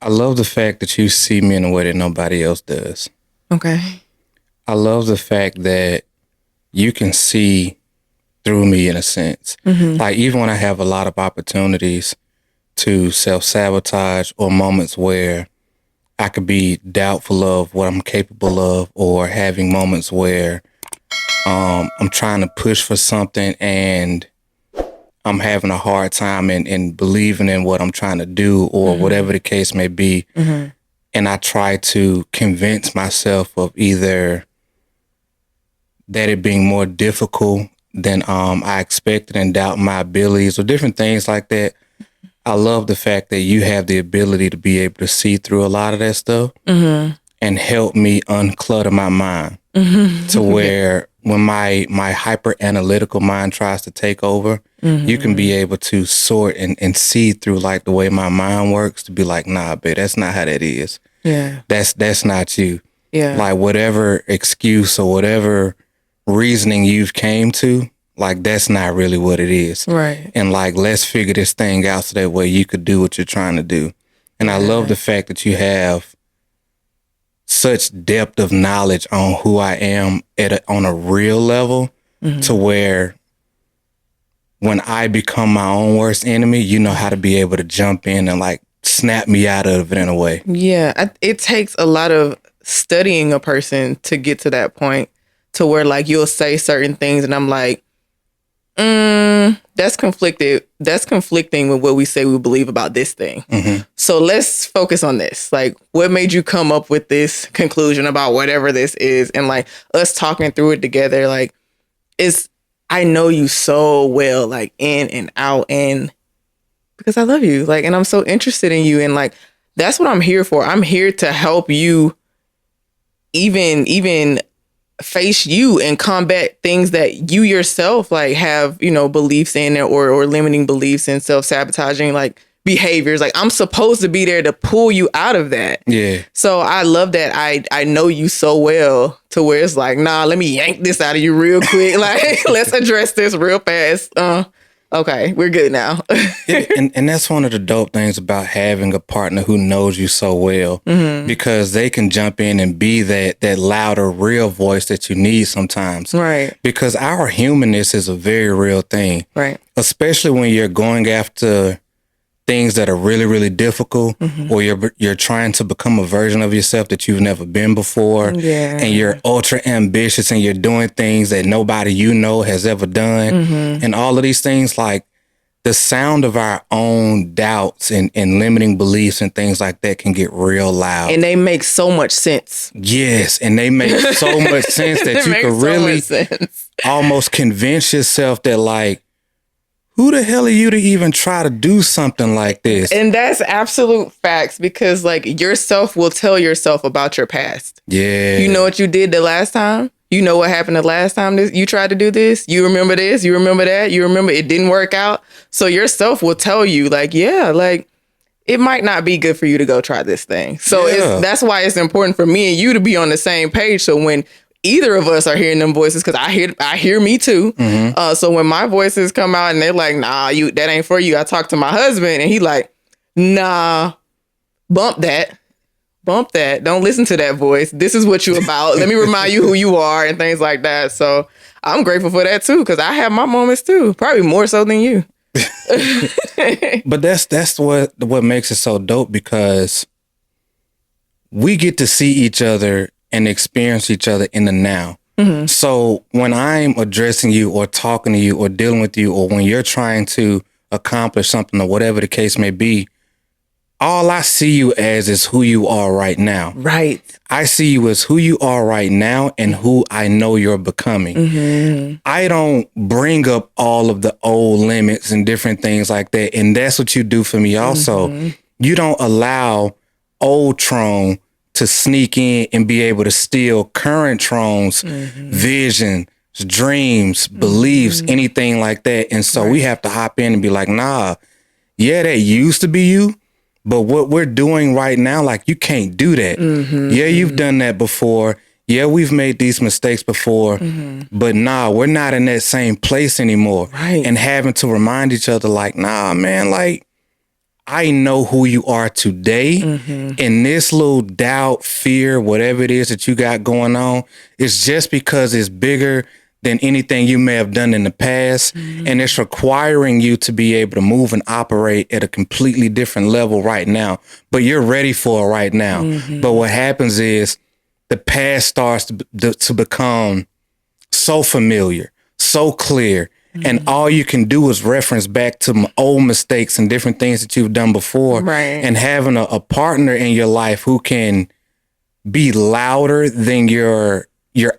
I love the fact that you see me in a way that nobody else does. Okay. I love the fact that you can see through me in a sense. Like even when I have a lot of opportunities to self-sabotage or moments where I could be doubtful of what I'm capable of, or having moments where I'm trying to push for something and I'm having a hard time in believing in what I'm trying to do, or whatever the case may be. And I try to convince myself of either that it being more difficult than I expected and doubt my abilities or different things like that. I love the fact that you have the ability to be able to see through a lot of that stuff and help me unclutter my mind to where when my hyper analytical mind tries to take over, you can be able to sort and see through like the way my mind works to be like, nah, babe, that's not how that is. Yeah. That's not you. Yeah. Like whatever excuse or whatever reasoning you've came to, like that's not really what it is. Right. And like, let's figure this thing out so that way you could do what you're trying to do. And I love the fact that you have such depth of knowledge on who I am on a real level to where when I become my own worst enemy, you know how to be able to jump in and like snap me out of it in a way. Yeah. It takes a lot of studying a person to get to that point to where like you'll say certain things and I'm like, that's conflicted. That's conflicting with what we say we believe about this thing. So let's focus on this. Like, what made you come up with this conclusion about whatever this is? And like us talking through it together, like I know you so well, like in and out, and because I love you, like, and I'm so interested in you. And like, that's what I'm here for. I'm here to help you even face you and combat things that you yourself like have, beliefs in or limiting beliefs and self-sabotaging like behaviors. Like I'm supposed to be there to pull you out of that. Yeah. So I love that I know you so well to where it's like, nah, let me yank this out of you real quick. Like, let's address this real fast. Okay, we're good now. Yeah, and that's one of the dope things about having a partner who knows you so well, because they can jump in and be that louder, real voice that you need sometimes. Right. Because our humanness is a very real thing. Right. Especially when you're going after things that are really, really difficult, or you're trying to become a version of yourself that you've never been before. Yeah. And you're ultra ambitious and you're doing things that nobody has ever done. And all of these things, like the sound of our own doubts and limiting beliefs and things like that can get real loud. And they make so much sense. Yes. And they make so much sense that you can really almost convince yourself that like, who the hell are you to even try to do something like this? And that's absolute facts, because like yourself will tell yourself about your past. Yeah. You know what you did the last time? You know what happened the last time you tried to do this? You remember this? You remember that? You remember it didn't work out? So yourself will tell you like, yeah, like it might not be good for you to go try this thing. So that's why it's important for me and you to be on the same page. So when either of us are hearing them voices, because I hear me too. So when my voices come out and they're like, nah, that ain't for you. I talk to my husband and he like, nah, bump that. Don't listen to that voice. This is what you about. Let me remind you who you are and things like that. So I'm grateful for that too, because I have my moments too, probably more so than you. But that's what makes it so dope, because we get to see each other and experience each other in the now. So when I'm addressing you or talking to you or dealing with you, or when you're trying to accomplish something or whatever the case may be, all I see you as is who you are right now. Right. I see you as who you are right now and who I know you're becoming. I don't bring up all of the old limits and different things like that. And that's what you do for me also. You don't allow old Trone to sneak in and be able to steal current Trone's vision, dreams, beliefs, anything like that. And so we have to hop in and be like, nah, yeah, that used to be you, but what we're doing right now, like you can't do that. Yeah, you've done that before. Yeah, we've made these mistakes before, but nah, we're not in that same place anymore. Right. And having to remind each other like, nah, man, like I know who you are today. And this little doubt, fear, whatever it is that you got going on, is just because it's bigger than anything you may have done in the past. And it's requiring you to be able to move and operate at a completely different level right now. But you're ready for it right now. But what happens is the past starts to become so familiar, so clear. And all you can do is reference back to old mistakes and different things that you've done before. Right. And having a partner in your life who can be louder than your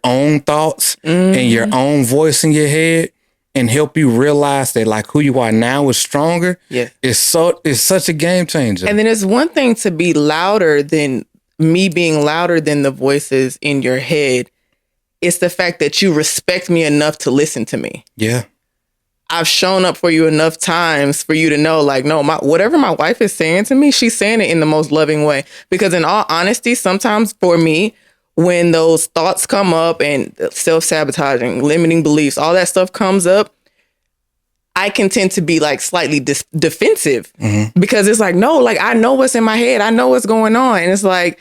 own thoughts and your own voice in your head and help you realize that like who you are now is stronger. Yeah. It's such a game changer. And then it's one thing to be louder than me being louder than the voices in your head. It's the fact that you respect me enough to listen to me. Yeah. I've shown up for you enough times for you to know, like, no, whatever my wife is saying to me, she's saying it in the most loving way. Because in all honesty, sometimes for me, when those thoughts come up and self-sabotaging, limiting beliefs, all that stuff comes up, I can tend to be like slightly defensive because it's like, no, like I know what's in my head. I know what's going on. And it's like,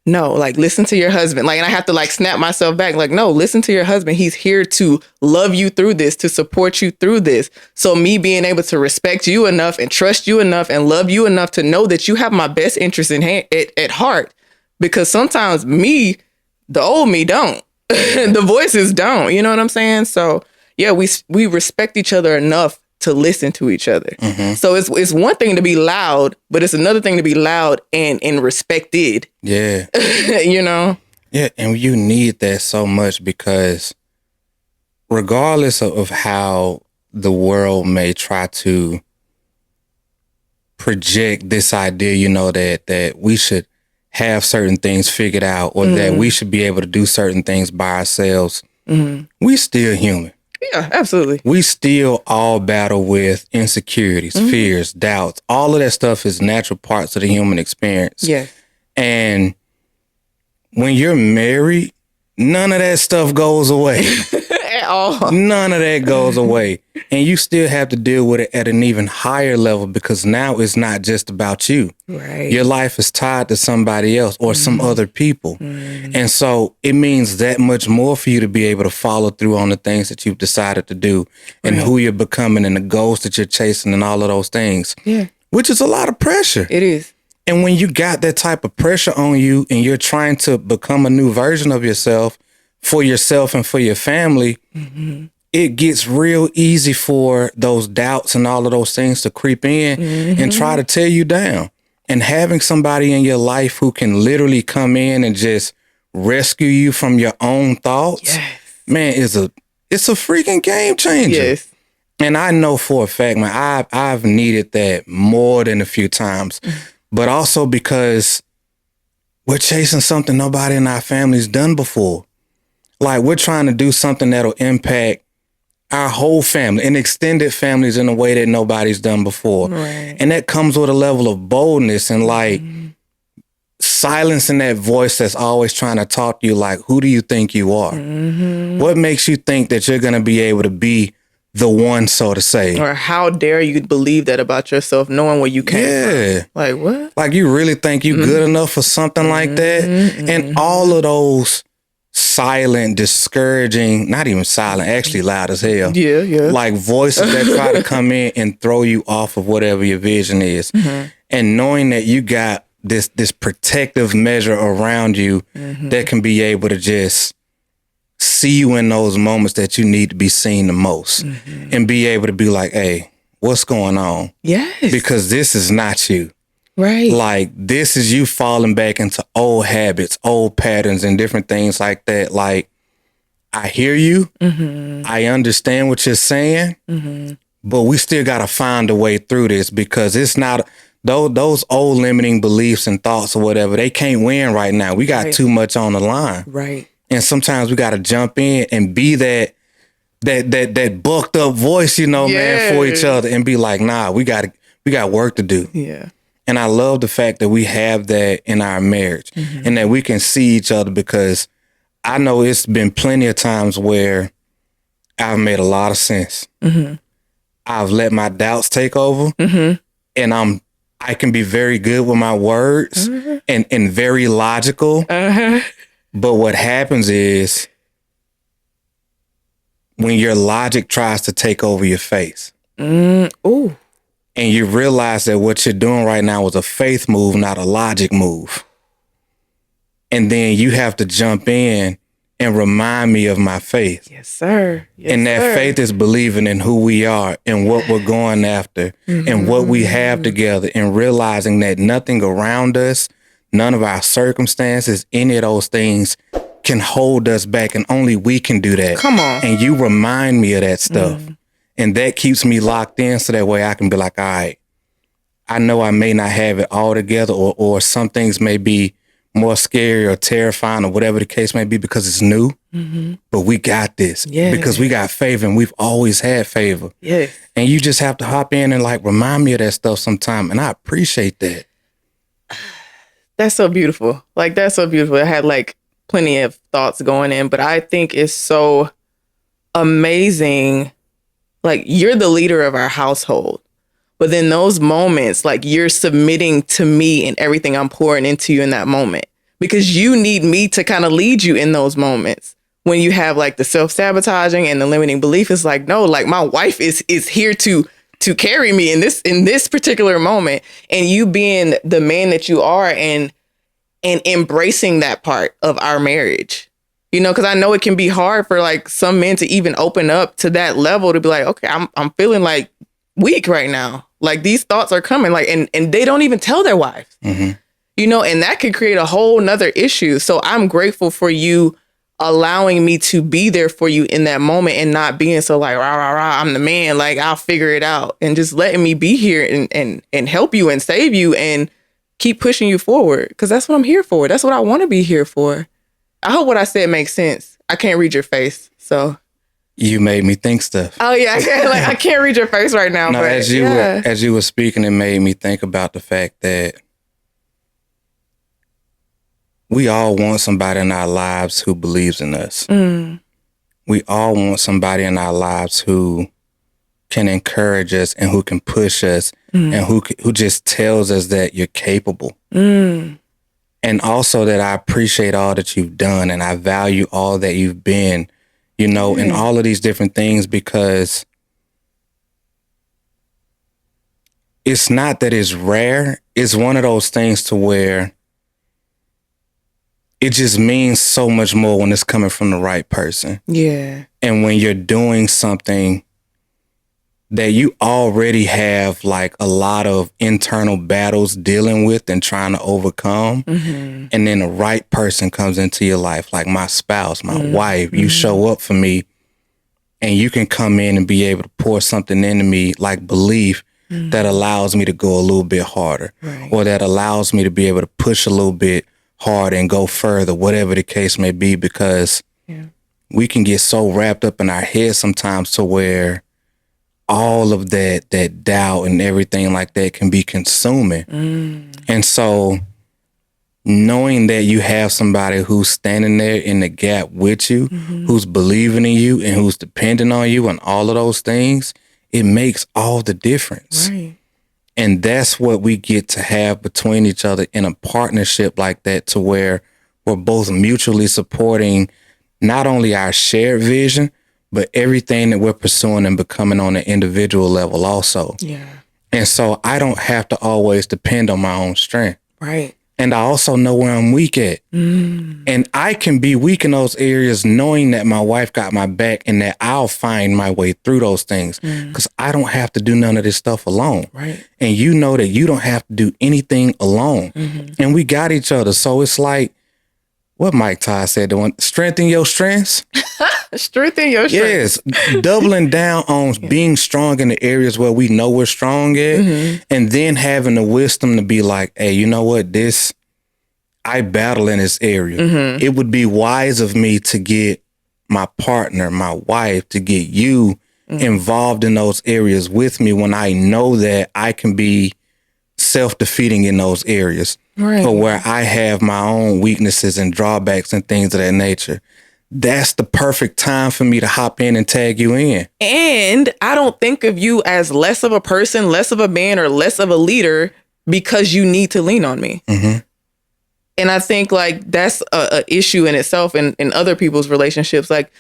no, like listen to your husband. Like, and I have to like snap myself back. Like, no, listen to your husband. He's here to love you through this, to support you through this. So me being able to respect you enough and trust you enough and love you enough to know that you have my best interest at heart. Because sometimes me, the old me don't. The voices don't. You know what I'm saying? So yeah, we respect each other enough to listen to each other. So it's one thing to be loud, but it's another thing to be loud and respected. Yeah. You know? Yeah, and you need that so much because regardless of how the world may try to project this idea, you know, that we should have certain things figured out or that we should be able to do certain things by ourselves, we still human. Yeah, absolutely. We still all battle with insecurities, fears, doubts. All of that stuff is natural parts of the human experience. Yeah. And when you're married, none of that stuff goes away. At all. None of that goes away. And you still have to deal with it at an even higher level because now it's not just about you. Right. Your life is tied to somebody else or some other people. And so it means that much more for you to be able to follow through on the things that you've decided to do and who you're becoming and the goals that you're chasing and all of those things. Yeah. Which is a lot of pressure. It is. And when you got that type of pressure on you and you're trying to become a new version of yourself for yourself and for your family, it gets real easy for those doubts and all of those things to creep in and try to tear you down. And having somebody in your life who can literally come in and just rescue you from your own thoughts, man, it's a freaking game changer. Yes. And I know for a fact, man, I've needed that more than a few times. But also because we're chasing something nobody in our family's done before. Like we're trying to do something that'll impact our whole family and extended families in a way that nobody's done before. Right. And that comes with a level of boldness and like silencing that voice that's always trying to talk to you like, who do you think you are? What makes you think that you're going to be able to be the one, so to say? Or how dare you believe that about yourself, knowing where you came from? Like, what? Like, you really think you good enough for something like that? And all of those silent, discouraging, not even silent, actually loud as hell. Yeah, yeah. Like voices that try to come in and throw you off of whatever your vision is. And knowing that you got this protective measure around you that can be able to just see you in those moments that you need to be seen the most and be able to be like, hey, what's going on? Yes. Because this is not you. Right. Like, this is you falling back into old habits, old patterns, and different things like that. Like, I hear you. I understand what you're saying, but we still got to find a way through this because it's not those old limiting beliefs and thoughts or whatever. They can't win right now. We got too much on the line. Right. And sometimes we got to jump in and be that bucked up voice, you know, man, for each other and be like, nah, we got work to do. Yeah. And I love the fact that we have that in our marriage and that we can see each other because I know it's been plenty of times where I've made a lot of sense. I've let my doubts take over and I'm I can be very good with my words and very logical. But what happens is when your logic tries to take over your face. Ooh. And you realize that what you're doing right now is a faith move, not a logic move. And then you have to jump in and remind me of my faith. Yes, sir. Yes, and that faith is believing in who we are and what we're going after and what we have together, and realizing that nothing around us, none of our circumstances, any of those things can hold us back, and only we can do that. Come on. And you remind me of that stuff. And that keeps me locked in, so that way I can be like, all right, I know I may not have it all together, or some things may be more scary or terrifying or whatever the case may be because it's new, but we got this because we got favor, and we've always had favor. Yes. And you just have to hop in and like remind me of that stuff sometime. And I appreciate that. That's so beautiful. Like, that's so beautiful. I had like plenty of thoughts going in, but I think it's so amazing. Like, you're the leader of our household. But then those moments, like, you're submitting to me and everything I'm pouring into you in that moment, because you need me to kind of lead you in those moments. When you have like the self-sabotaging and the limiting belief, it's like, no, like, my wife is here to carry me in this particular moment. And you being the man that you are and embracing that part of our marriage, you know, because I know it can be hard for like some men to even open up to that level, to be like, okay, I'm feeling like weak right now. Like, these thoughts are coming, like, and they don't even tell their wives, you know, and that could create a whole nother issue. So I'm grateful for you allowing me to be there for you in that moment, and not being so like, rah, rah, rah, I'm the man, like, I'll figure it out, and just letting me be here and help you and save you and keep pushing you forward. Because that's what I'm here for. That's what I want to be here for. I hope what I said makes sense. I can't read your face, so. You made me think stuff. Oh yeah, I can't read your face right now. No, but as you were speaking, it made me think about the fact that we all want somebody in our lives who believes in us. We all want somebody in our lives who can encourage us and who can push us and who just tells us that you're capable. And also that I appreciate all that you've done, and I value all that you've been, you know, and all of these different things, because it's not that it's rare. It's one of those things to where it just means so much more when it's coming from the right person. Yeah. And when you're doing something that you already have like a lot of internal battles dealing with and trying to overcome, and then the right person comes into your life, like my spouse, my wife, you show up for me, and you can come in and be able to pour something into me, like belief, that allows me to go a little bit harder, or that allows me to be able to push a little bit harder and go further, whatever the case may be, because we can get so wrapped up in our heads sometimes to where all of that doubt and everything like that can be consuming. And so knowing that you have somebody who's standing there in the gap with you, who's believing in you and who's depending on you and all of those things, it makes all the difference. Right. And that's what we get to have between each other in a partnership like that, to where we're both mutually supporting not only our shared vision, but everything that we're pursuing and becoming on an individual level also. Yeah. And so I don't have to always depend on my own strength. Right. And I also know where I'm weak at. And I can be weak in those areas knowing that my wife got my back and that I'll find my way through those things, because I don't have to do none of this stuff alone. Right. And you know that you don't have to do anything alone. And we got each other. So it's like what Mike Todd said, strengthen your strengths. Strengthen your strengths. Yes, doubling down on being strong in the areas where we know we're strong at, and then having the wisdom to be like, hey, you know what, I battle in this area. It would be wise of me to get my partner, my wife, to get you involved in those areas with me when I know that I can be self-defeating in those areas. Right. Or where I have my own weaknesses and drawbacks and things of that nature. That's the perfect time for me to hop in and tag you in. And I don't think of you as less of a person, less of a man, or less of a leader because you need to lean on me. Mm-hmm. And I think like that's a issue in itself in other people's relationships. Like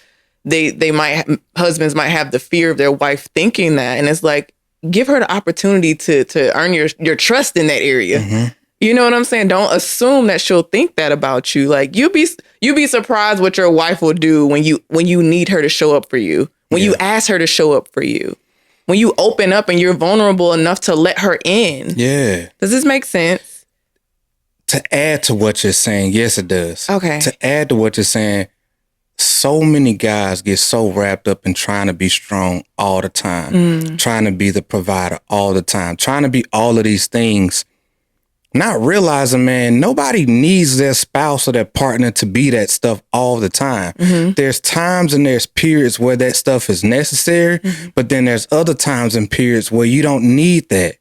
husbands might have the fear of their wife thinking that. And it's like, give her the opportunity to earn your trust in that area. Mm-hmm. You know what I'm saying? Don't assume that she'll think that about you. Like you'll be surprised what your wife will do when you need her to show up for you, when you ask her to show up for you, when you open up and you're vulnerable enough to let her in. Yeah. Does this make sense? To add to what you're saying, yes, it does. Okay. To add to what you're saying, so many guys get so wrapped up in trying to be strong all the time, trying to be the provider all the time, trying to be all of these things, not realizing, man, nobody needs their spouse or their partner to be that stuff all the time. Mm-hmm. There's times and there's periods where that stuff is necessary, but then there's other times and periods where you don't need that.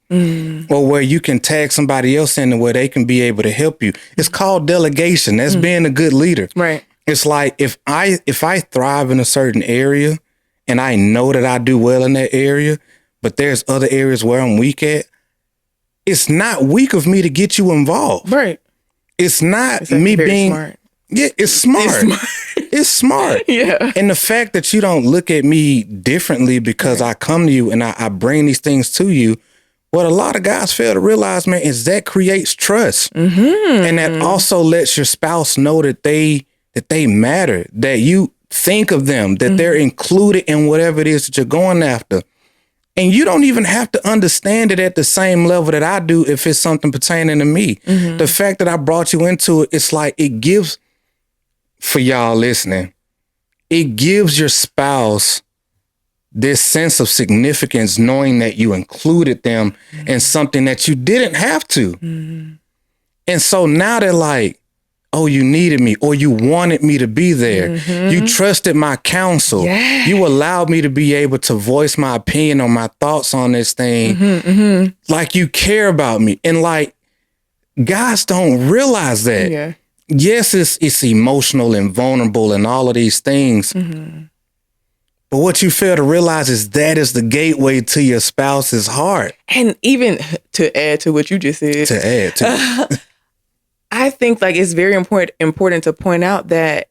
Or where you can tag somebody else in and where they can be able to help you. It's called delegation. That's being a good leader. Right. It's like if I thrive in a certain area and I know that I do well in that area, but there's other areas where I'm weak at, it's not weak of me to get you involved. Right. It's not me being smart. Yeah, it's smart. It's smart. Yeah. And the fact that you don't look at me differently because I come to you and I bring these things to you, what a lot of guys fail to realize, man, is that creates trust. Mm-hmm. And that also lets your spouse know that they matter, that you think of them, that they're included in whatever it is that you're going after. And you don't even have to understand it at the same level that I do if it's something pertaining to me. Mm-hmm. The fact that I brought you into it, it's like it gives, for y'all listening, it gives your spouse this sense of significance knowing that you included them in something that you didn't have to. Mm-hmm. And so now they're like, oh, you needed me or you wanted me to be there. Mm-hmm. You trusted my counsel. Yeah. You allowed me to be able to voice my opinion or my thoughts on this thing. Mm-hmm, mm-hmm. Like you care about me. And like guys don't realize that. Yeah. Yes, it's emotional and vulnerable and all of these things. Mm-hmm. But what you fail to realize is that is the gateway to your spouse's heart. And even to add to what you just said. To add to I think like it's very important to point out that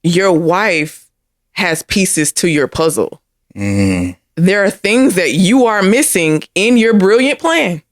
your wife has pieces to your puzzle. Mm. There are things that you are missing in your brilliant plan.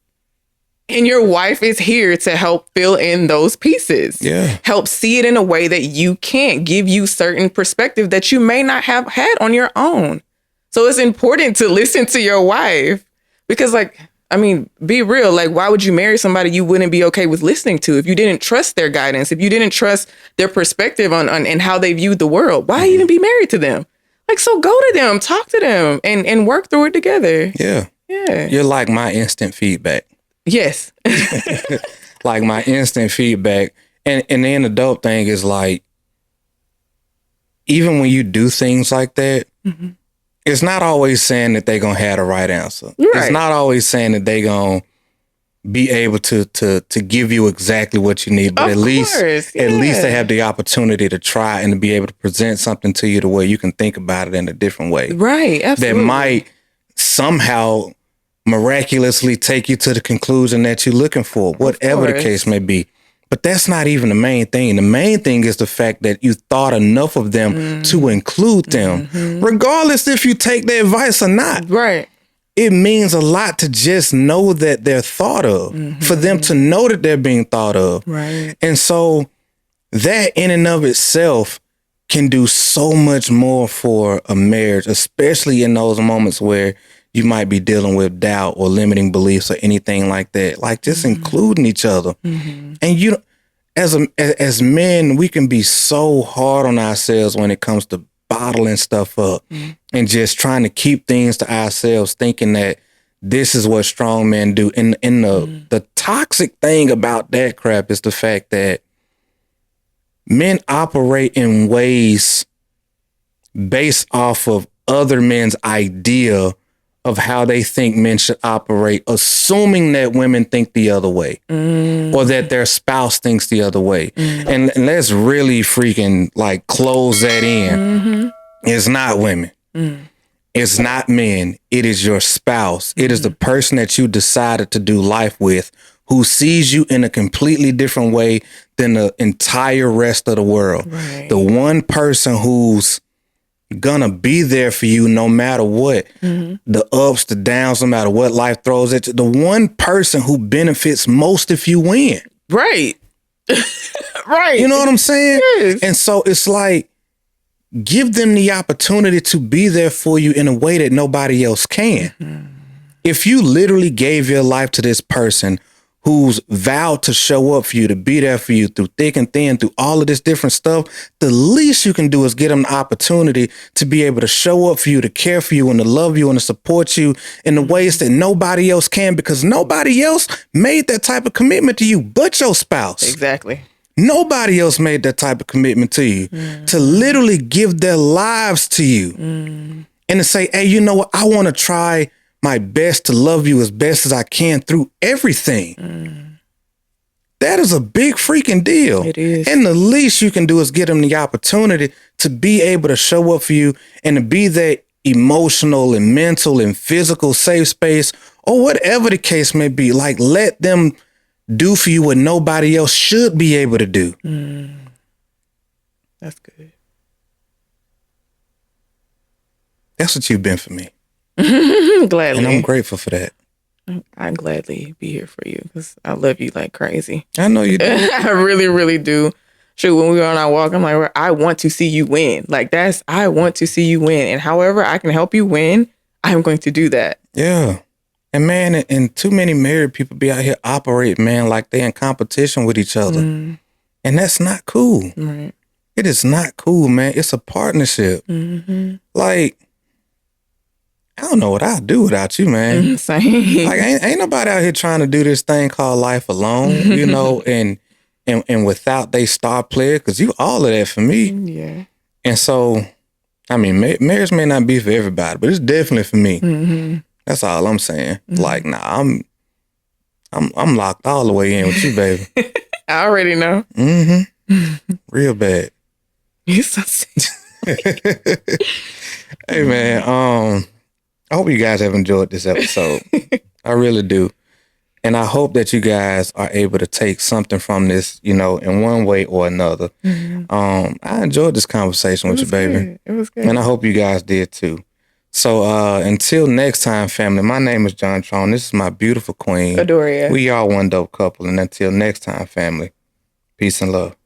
And your wife is here to help fill in those pieces. Yeah. Help see it in a way that you can't, give you certain perspective that you may not have had on your own. So it's important to listen to your wife because like, I mean, be real. Like, why would you marry somebody you wouldn't be okay with listening to if you didn't trust their guidance, if you didn't trust their perspective on and how they viewed the world? Why even be married to them? Like, so go to them, talk to them and work through it together. Yeah. Yeah. You're like my instant feedback. Yes. Like my instant feedback. And then the dope thing is like, even when you do things like that, mm-hmm. It's not always saying that they're going to have the right answer. Right. It's not always saying that they're going to be able to give you exactly what you need. But at least they have the opportunity to try and to be able to present something to you the way you can think about it in a different way. Right. Absolutely. That might somehow miraculously take you to the conclusion that you're looking for, whatever the case may be. But that's not even the main thing. The main thing is the fact that you thought enough of them to include them, regardless if you take their advice or not. Right. It means a lot to just know that they're thought of, for them to know that they're being thought of. Right. And so that in and of itself can do so much more for a marriage, especially in those moments where you might be dealing with doubt or limiting beliefs or anything like that. Like just including each other. Mm-hmm. And you, as men, we can be so hard on ourselves when it comes to bottling stuff up and just trying to keep things to ourselves, thinking that this is what strong men do. And the toxic thing about that crap is the fact that men operate in ways based off of other men's idea of how they think men should operate, assuming that women think the other way or that their spouse thinks the other way. And let's really freaking like close that in. It's not women. It's not men. It is your spouse. It is the person that you decided to do life with who sees you in a completely different way than the entire rest of the world. Right. The one person who's gonna be there for you no matter what, the ups, the downs, no matter what life throws at you. The one person who benefits most if you win. Right. Right. You know what I'm saying? Yes. And so it's like, give them the opportunity to be there for you in a way that nobody else can. If you literally gave your life to this person who's vowed to show up for you, to be there for you through thick and thin, through all of this different stuff, the least you can do is get them the opportunity to be able to show up for you, to care for you, and to love you, and to support you in the ways that nobody else can, because nobody else made that type of commitment to you but your spouse. Exactly. Nobody else made that type of commitment to you, to literally give their lives to you and to say, hey, you know what? I want to try my best to love you as best as I can through everything. That is a big freaking deal. It is. And the least you can do is get them the opportunity to be able to show up for you and to be that emotional and mental and physical safe space, or whatever the case may be. Like, let them do for you what nobody else should be able to do. That's good. That's what you've been for me. Gladly. And I'm grateful for that. I'd gladly be here for you because I love you like crazy. I know you do. I really, really do. Shoot, when we were on our walk, I'm like, I want to see you win. Like, I want to see you win. And however I can help you win, I'm going to do that. Yeah. And man, and too many married people be out here operating, man, like they in competition with each other. And that's not cool. Right. It is not cool, man. It's a partnership. Like, I don't know what I'd do without you, man. Same. Like, ain't nobody out here trying to do this thing called life alone, you know, and without they star player, because you all of that for me. Yeah. And so, I mean, marriage may not be for everybody, but it's definitely for me. That's all I'm saying. Like, nah, I'm locked all the way in with you, baby. I already know. Real bad. You're so sick. Hey, man, I hope you guys have enjoyed this episode. I really do. And I hope that you guys are able to take something from this, you know, in one way or another. I enjoyed this conversation with you, baby. Good. It was good. And I hope you guys did too. So until next time, family, my name is John Trone. This is my beautiful queen. Adoria. We are one dope couple. And until next time, family, peace and love.